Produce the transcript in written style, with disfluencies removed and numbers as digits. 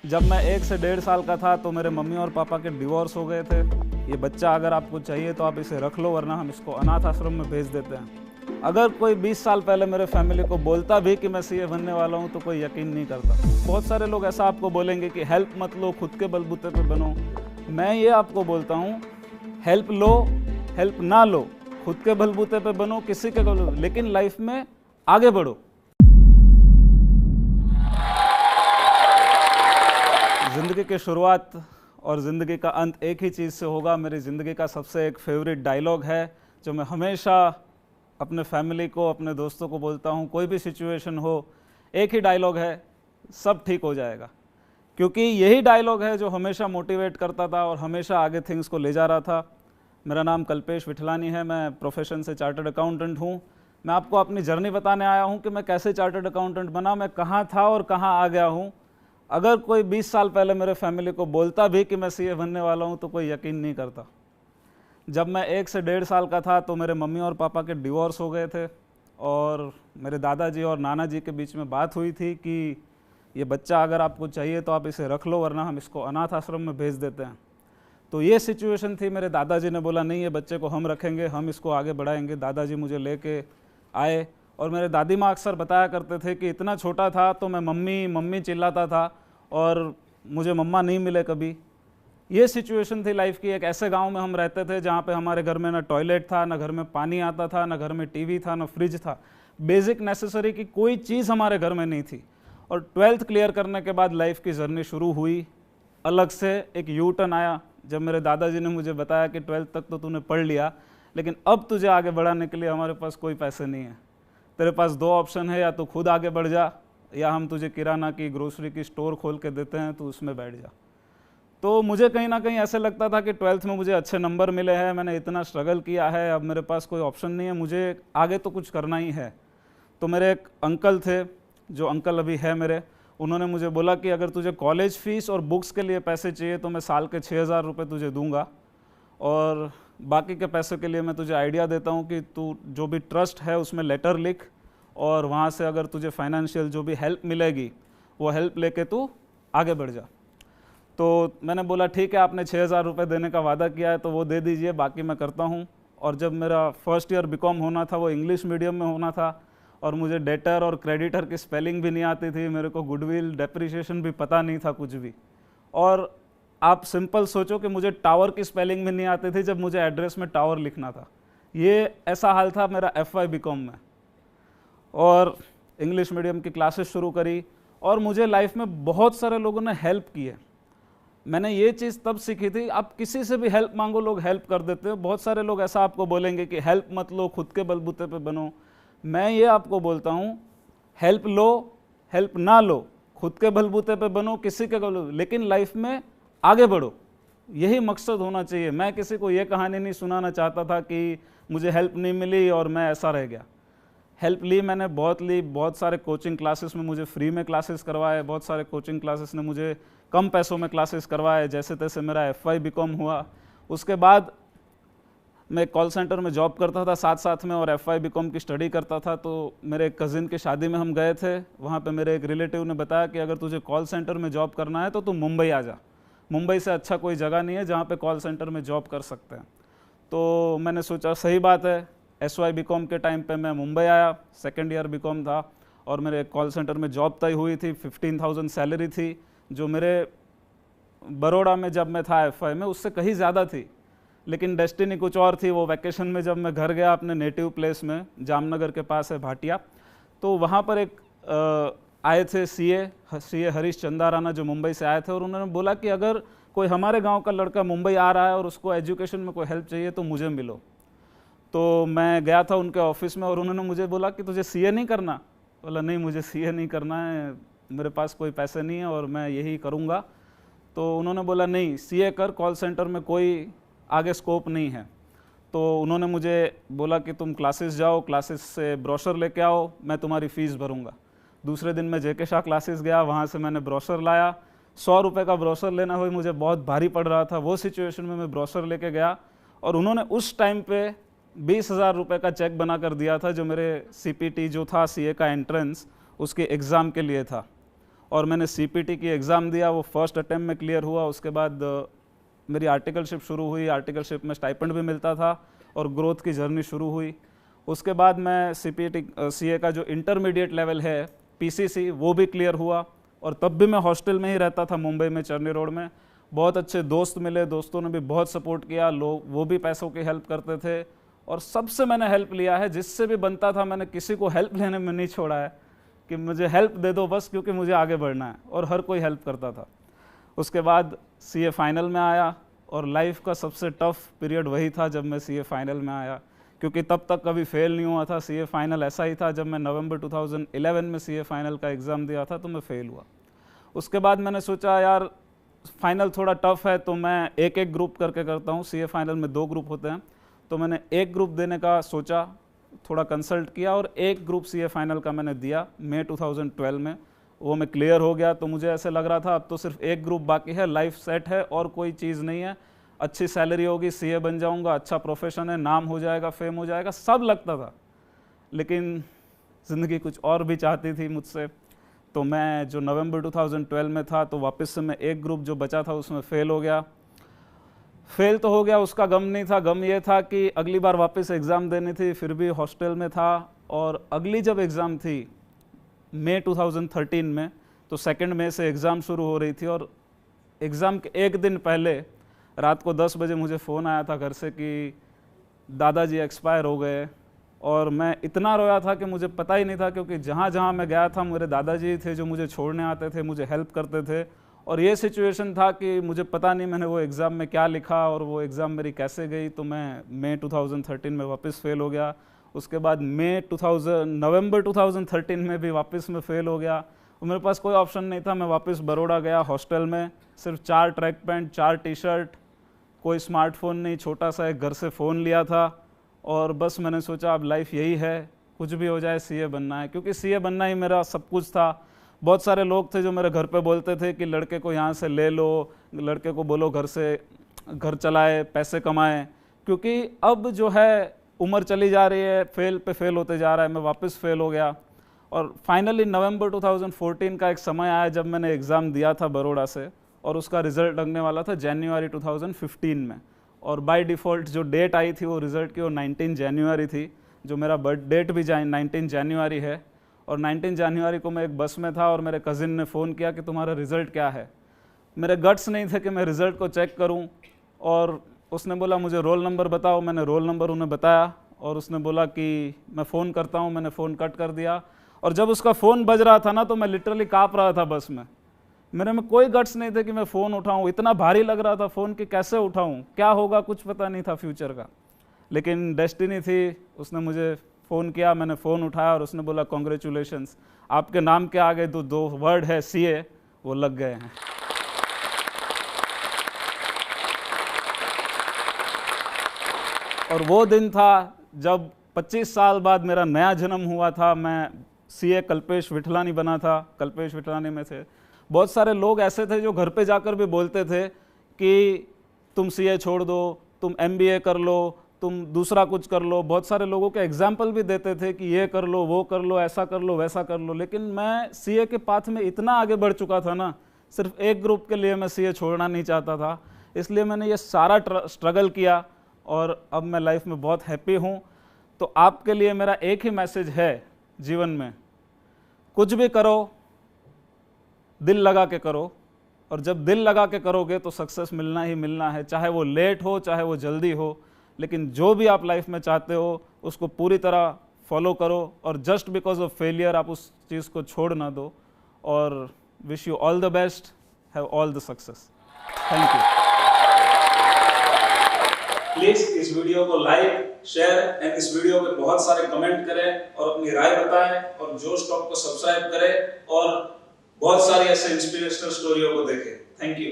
जब मैं 1 से 1.5 साल का था तो मेरे मम्मी और पापा के डिवोर्स हो गए थे। ये बच्चा अगर आपको चाहिए तो आप इसे रख लो, वरना हम इसको अनाथ आश्रम में भेज देते हैं। अगर कोई 20 साल पहले मेरे फैमिली को बोलता भी कि मैं सीए बनने वाला हूँ तो कोई यकीन नहीं करता। बहुत सारे लोग ऐसा आपको बोलेंगे कि हेल्प मत लो, खुद के बलबूते पे बनो। मैं ये आपको बोलता हूँ, हेल्प लो, हेल्प ना लो, खुद के बलबूते पे बनो, किसी के बलबूते, लेकिन लाइफ में आगे बढ़ो। ज़िंदगी की शुरुआत और ज़िंदगी का अंत एक ही चीज़ से होगा। मेरी ज़िंदगी का सबसे एक फेवरेट डायलॉग है जो मैं हमेशा अपने फैमिली को, अपने दोस्तों को बोलता हूँ। कोई भी सिचुएशन हो, एक ही डायलॉग है, सब ठीक हो जाएगा। क्योंकि यही डायलॉग है जो हमेशा मोटिवेट करता था और हमेशा आगे थिंग्स को ले जा रहा था। मेरा नाम कल्पेश विठलानी है, मैं प्रोफेशन से चार्टर्ड अकाउंटेंट हूँ। मैं आपको अपनी जर्नी बताने आया हूँ कि मैं कैसे चार्टर्ड अकाउंटेंट बना, मैं कहाँ था और कहाँ आ गया हूँ। अगर कोई 20 साल पहले मेरे फैमिली को बोलता भी कि मैं सीए बनने वाला हूँ तो कोई यकीन नहीं करता। जब मैं 1 से 1.5 साल का था तो मेरे मम्मी और पापा के डिवोर्स हो गए थे और मेरे दादाजी और नाना जी के बीच में बात हुई थी कि ये बच्चा अगर आपको चाहिए तो आप इसे रख लो, वरना हम इसको अनाथ आश्रम में भेज देते हैं। तो ये सिचुएशन थी। मेरे दादाजी ने बोला नहीं, ये बच्चे को हम रखेंगे, हम इसको आगे बढ़ाएंगे। दादाजी मुझे लेके आए और मेरे दादी माँ अक्सर बताया करते थे कि इतना छोटा था तो मैं मम्मी मम्मी चिल्लाता था और मुझे मम्मा नहीं मिले कभी। ये सिचुएशन थी लाइफ की। एक ऐसे गांव में हम रहते थे जहाँ पे हमारे घर में ना टॉयलेट था, ना घर में पानी आता था, ना घर में टीवी था, ना फ्रिज था। बेसिक नेसेसरी की कोई चीज़ हमारे घर में नहीं थी। और 12th क्लियर करने के बाद लाइफ की जर्नी शुरू हुई। अलग से एक यू टर्न आया जब मेरे दादाजी ने मुझे बताया कि 12th तक तो तूने पढ़ लिया, लेकिन अब तुझे आगे बढ़ाने के लिए हमारे पास कोई पैसे नहीं है। तेरे पास 2 ऑप्शन है, या तो खुद आगे बढ़ जा या हम तुझे किराना की, ग्रोसरी की स्टोर खोल के देते हैं, तो उसमें बैठ जा। तो मुझे कहीं ना कहीं ऐसे लगता था कि 12th में मुझे अच्छे नंबर मिले हैं, मैंने इतना स्ट्रगल किया है, अब मेरे पास कोई ऑप्शन नहीं है, मुझे आगे तो कुछ करना ही है। तो मेरे एक अंकल थे, जो अंकल अभी है मेरे, उन्होंने मुझे बोला कि अगर तुझे कॉलेज फीस और बुक्स के लिए पैसे चाहिए तो मैं साल के 6,000 रुपये तुझे दूंगा, और बाकी के पैसों के लिए मैं तुझे आइडिया देता हूँ कि तू जो भी ट्रस्ट है उसमें लेटर लिख, और वहाँ से अगर तुझे फाइनेंशियल जो भी हेल्प मिलेगी वो हेल्प लेके तू आगे बढ़ जा। तो मैंने बोला ठीक है, आपने 6,000 रुपये देने का वादा किया है तो वो दे दीजिए, बाकी मैं करता हूँ। और जब मेरा फर्स्ट ईयर बीकॉम होना था वो इंग्लिश मीडियम में होना था, और मुझे डेटर और क्रेडिटर की स्पेलिंग भी नहीं आती थी, मेरे को गुडविल डेप्रिसिएशन भी पता नहीं था कुछ भी। और आप सिंपल सोचो कि मुझे टावर की स्पेलिंग भी नहीं आती थी जब मुझे एड्रेस में टावर लिखना था। ये ऐसा हाल था मेरा FY बीकॉम में। और इंग्लिश मीडियम की क्लासेस शुरू करी और मुझे लाइफ में बहुत सारे लोगों ने हेल्प की है। मैंने ये चीज़ तब सीखी थी, आप किसी से भी हेल्प मांगो, लोग हेल्प कर देते हैं। बहुत सारे लोग ऐसा आपको बोलेंगे कि हेल्प मत लो, खुद के बलबूते पे बनो। मैं ये आपको बोलता हूँ, हेल्प लो, हेल्प ना लो, खुद के बलबूते पे बनो, किसी के बलबूते, लेकिन लाइफ में आगे बढ़ो। यही मकसद होना चाहिए। मैं किसी को ये कहानी नहीं सुनाना चाहता था कि मुझे हेल्प नहीं मिली और मैं ऐसा रह गया। हेल्प ली मैंने, बहुत ली। बहुत सारे कोचिंग क्लासेस में मुझे फ्री में क्लासेस करवाए, बहुत सारे कोचिंग क्लासेस ने मुझे कम पैसों में क्लासेस करवाए। जैसे तैसे मेरा FY बीकॉम हुआ। उसके बाद मैं कॉल सेंटर में जॉब करता था साथ साथ में, और FY बीकॉम की स्टडी करता था। तो मेरे कज़िन की शादी में हम गए थे, वहाँ पे मेरे एक रिलेटिव ने बताया कि अगर तुझे कॉल सेंटर में जॉब करना है तो तू मुंबई आ जा, मुंबई से अच्छा कोई जगह नहीं है जहाँ पे कॉल सेंटर में जॉब कर सकते हैं। तो मैंने सोचा सही बात है। SY बीकॉम के टाइम पे मैं मुंबई आया, 2nd ईयर बीकॉम था, और मेरे कॉल सेंटर में जॉब तय हुई थी। 15,000 सैलरी थी, जो मेरे बड़ौदा में जब मैं था FY में उससे कहीं ज़्यादा थी। लेकिन डेस्टिनी कुछ और थी। वो वैकेशन में जब मैं घर गया अपने नेटिव प्लेस में, जामनगर के पास है भाटिया, तो वहाँ पर एक आए थे CA हरीश चंदाराना, जो मुंबई से आए थे, और उन्होंने बोला कि अगर कोई हमारे गांव का लड़का मुंबई आ रहा है और उसको एजुकेशन में कोई हेल्प चाहिए तो मुझे मिलो। तो मैं गया था उनके ऑफिस में और उन्होंने मुझे बोला कि तुझे CA नहीं करना? बोला नहीं, मुझे CA नहीं करना है, मेरे पास कोई पैसे नहीं है और मैं यही करूँगा। तो उन्होंने बोला नहीं, CA कर, कॉल सेंटर में कोई आगे स्कोप नहीं है। तो उन्होंने मुझे बोला कि तुम क्लासेस जाओ, क्लासेस से ब्रोशर लेके आओ, मैं तुम्हारी फ़ीस भरूंगा। दूसरे दिन मैं JK शाह क्लासेस गया, वहाँ से मैंने ब्रोशर लाया। 100 रुपये का ब्रोशर लेना हुई, मुझे बहुत भारी पड़ रहा था। वो सिचुएशन में मैं ब्रोशर लेके गया और उन्होंने उस टाइम पे 20,000 रुपये का चेक बना कर दिया था, जो मेरे CPT जो था CA का एंट्रेंस, उसके एग्ज़ाम के लिए था। और मैंने CPT की एग्ज़ाम दिया, वो फर्स्ट अटेम्प्ट में क्लियर हुआ। उसके बाद मेरी आर्टिकलशिप शुरू हुई, आर्टिकलशिप में स्टाइपेंड भी मिलता था और ग्रोथ की जर्नी शुरू हुई। उसके बाद मैं CPT CA का जो इंटरमीडिएट लेवल है PCC वो भी क्लियर हुआ, और तब भी मैं हॉस्टल में ही रहता था मुंबई में, चर्नी रोड में। बहुत अच्छे दोस्त मिले, दोस्तों ने भी बहुत सपोर्ट किया, लोग वो भी पैसों की हेल्प करते थे, और सबसे मैंने हेल्प लिया है, जिससे भी बनता था मैंने किसी को हेल्प लेने में नहीं छोड़ा है कि मुझे हेल्प दे दो बस, क्योंकि मुझे आगे बढ़ना है, और हर कोई हेल्प करता था। उसके बाद CA फाइनल में आया, और लाइफ का सबसे टफ पीरियड वही था जब मैं CA फाइनल में आया, क्योंकि तब तक कभी फेल नहीं हुआ था। CA फाइनल ऐसा ही था, जब मैं नवंबर 2011 में CA फाइनल का एग्ज़ाम दिया था तो मैं फेल हुआ। उसके बाद मैंने सोचा यार फाइनल थोड़ा टफ है, तो मैं एक एक ग्रुप करके करता हूँ। CA फाइनल में 2 ग्रुप होते हैं, तो मैंने एक ग्रुप देने का सोचा, थोड़ा कंसल्ट किया, और एक ग्रुप CA फाइनल का मैंने दिया मई 2012 में। वो मैं क्लियर हो गया, तो मुझे ऐसे लग रहा था अब तो सिर्फ एक ग्रुप बाकी है, लाइफ सेट है और कोई चीज़ नहीं है, अच्छी सैलरी होगी, CA बन जाऊंगा, अच्छा प्रोफेशन है, नाम हो जाएगा, फेम हो जाएगा, सब लगता था। लेकिन ज़िंदगी कुछ और भी चाहती थी मुझसे। तो मैं जो नवंबर 2012 में था, तो वापस से मैं एक ग्रुप जो बचा था उसमें फेल हो गया। फेल तो हो गया, उसका गम नहीं था, गम ये था कि अगली बार वापस एग्ज़ाम देनी थी, फिर भी हॉस्टल में था। और अगली जब एग्ज़ाम थी मई 2013 में, तो 2 मई से एग्ज़ाम शुरू हो रही थी, और एग्ज़ाम के एक दिन पहले रात को 10 बजे मुझे फ़ोन आया था घर से कि दादाजी एक्सपायर हो गए। और मैं इतना रोया था कि मुझे पता ही नहीं था, क्योंकि जहाँ जहाँ मैं गया था मेरे दादाजी थे जो मुझे छोड़ने आते थे, मुझे हेल्प करते थे। और ये सिचुएशन था कि मुझे पता नहीं मैंने वो एग्ज़ाम में क्या लिखा और वो एग्ज़ाम मेरी कैसे गई। तो मैं मई 2013 में वापस फेल हो गया। उसके बाद नवंबर 2013 में भी वापस में फेल हो गया। और मेरे पास कोई ऑप्शन नहीं था, मैं वापस बड़ौदा गया। हॉस्टल में सिर्फ 4 ट्रैक पैंट, 4 टी-शर्ट, कोई स्मार्टफोन नहीं, छोटा सा एक घर से फ़ोन लिया था, और बस मैंने सोचा अब लाइफ यही है, कुछ भी हो जाए CA बनना है, क्योंकि CA बनना ही मेरा सब कुछ था। बहुत सारे लोग थे जो मेरे घर पे बोलते थे कि लड़के को यहाँ से ले लो, लड़के को बोलो घर से घर चलाए, पैसे कमाए, क्योंकि अब जो है उम्र चली जा रही है, फेल पे फेल होते जा रहा है। मैं वापस फेल हो गया, और फाइनली नवंबर 2014 का एक समय आया जब मैंने एग्ज़ाम दिया था बड़ौदा से, और उसका रिज़ल्ट लगने वाला था जनवरी 2015 में। और बाय डिफ़ॉल्ट जो डेट आई थी वो रिज़ल्ट की, वो 19 जनवरी थी, जो मेरा बर्थ डेट भी 19 जनवरी है। और 19 जनवरी को मैं एक बस में था, और मेरे कज़िन ने फ़ोन किया कि तुम्हारा रिज़ल्ट क्या है। मेरे गट्स नहीं थे कि मैं रिज़ल्ट को चेक करूं, और उसने बोला मुझे रोल नंबर बताओ। मैंने रोल नंबर उन्हें बताया, और उसने बोला कि मैं फ़ोन करता हूं। मैंने फ़ोन कट कर दिया, और जब उसका फ़ोन बज रहा था ना, तो मैं लिटरली काँप रहा था बस में। मेरे में कोई गट्स नहीं थे कि मैं फ़ोन उठाऊं, इतना भारी लग रहा था फ़ोन कि कैसे उठाऊं, क्या होगा कुछ पता नहीं था फ्यूचर का। लेकिन डेस्टिनी थी, उसने मुझे फ़ोन किया, मैंने फ़ोन उठाया, और उसने बोला कॉन्ग्रेचुलेशंस, आपके नाम के आगे दो वर्ड है CA, वो लग गए हैं। और वो दिन था जब 25 साल बाद मेरा नया जन्म हुआ था। मैं CA कल्पेश विठलानी बना था, कल्पेश विठलानी में थे। बहुत सारे लोग ऐसे थे जो घर पे जाकर भी बोलते थे कि तुम CA छोड़ दो, तुम MBA कर लो, तुम दूसरा कुछ कर लो। बहुत सारे लोगों के एग्जाम्पल भी देते थे कि ये कर लो, वो कर लो, ऐसा कर लो, वैसा कर लो। लेकिन मैं CA के पाथ में इतना आगे बढ़ चुका था ना, सिर्फ एक ग्रुप के लिए मैं CA छोड़ना नहीं चाहता था। इसलिए मैंने ये सारा स्ट्रगल किया, और अब मैं लाइफ में बहुत हैप्पी हूँ। तो आपके लिए मेरा एक ही मैसेज है जीवन में, कुछ भी करो दिल लगा के करो, और जब दिल लगा के करोगे तो सक्सेस मिलना ही मिलना है, चाहे वो लेट हो चाहे वो जल्दी हो। लेकिन जो भी आप लाइफ में चाहते हो उसको पूरी तरह फॉलो करो, और जस्ट बिकॉज ऑफ फेलियर आप उस चीज़ को छोड़ ना दो। और wish you all the best, have all the success. Thank you. Please इस वीडियो को लाइक, शेयर एंड इस वीडियो पे बहुत सारे कमेंट करें और अपनी राय बताएं, और जोश टॉक को सब्सक्राइब करें और बहुत सारी ऐसे इंस्पिरेशनल स्टोरियों को देखें। Thank you.